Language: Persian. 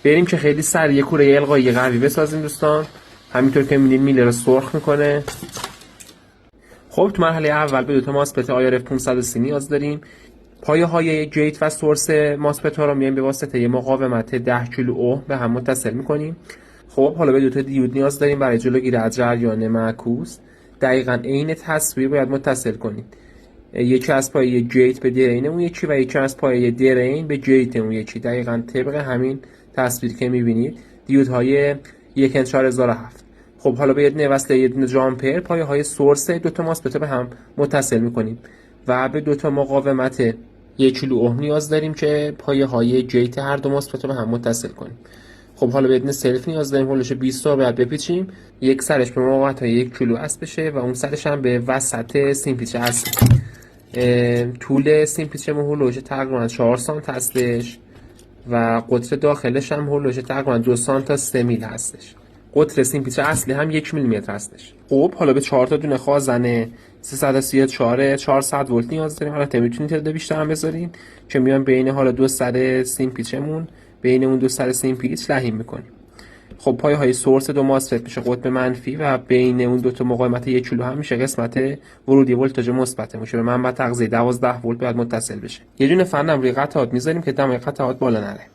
بریم که خیلی سریع کوره القایی قوی بسازیم دوستان. همینطور که می‌بینید میله رو سرخ میکنه. خب تو مرحله اول به 2 تا ماسفت IRF 530 نیاز داریم. پایه های گیت و سورس ماسفت ها رو میایم به واسطه یه مقاومت 10 کیلو اوم به هم متصل میکنیم. خب حالا به 2 تا دیود نیاز داریم برای جلوگیری از جریان معکوس. دقیقاً عین تصویر باید متصل کنید. یکی از پایه گیت به درین اون یکی و یکی از پایه درین به گیت اون یکی. دقیقاً طبق همین تصویر که میبینید دیودهای 14007. خب حالا به یه وصله یه دونه جامپر پایه های سورس 2 تا ماسفت به هم متصل میکنیم و به 2 تا مقاومت 1 کیلو اوم نیاز داریم که پایه های گیت هر دو ماسفت رو به هم متصل کنیم. خب حالا به یه سلف نیاز داریم، هولش 20 تا باید بپیچیم. یک سرش به مقاومت های 1 کیلو اصل بشه و اون سرش هم به وسط سیم پیچ اصل. طول سیم پیچ هولوش تقریبا 4 سانت هستش و قطر داخلش هم هولوش تقریبا 2 سانت تا 3 میل هستش. قطر سیم پیچ اصلی هم 1 میلیمتر هستش. خب حالا به 4 تا دونه خازن 334 400 ولت نیاز داریم. حالا میتونید تعداد بیشتر هم بذارین که میان بین حالا دو سر سیم پیچمون، بین اون دو سر سیم پیچ لحیم میکنیم. خب پایه های سورس 2 ماسفت میشه قطب منفی و بین اون دو تا مقاومت 1 کیلو هم میشه قسمت ورودی ولتاژ مثبت میشه. به منبع تغذیه 12 ولت باید متصل بشه. یه دونه فنم روی قطعات میذاریم که دمای قطعات بالا نره.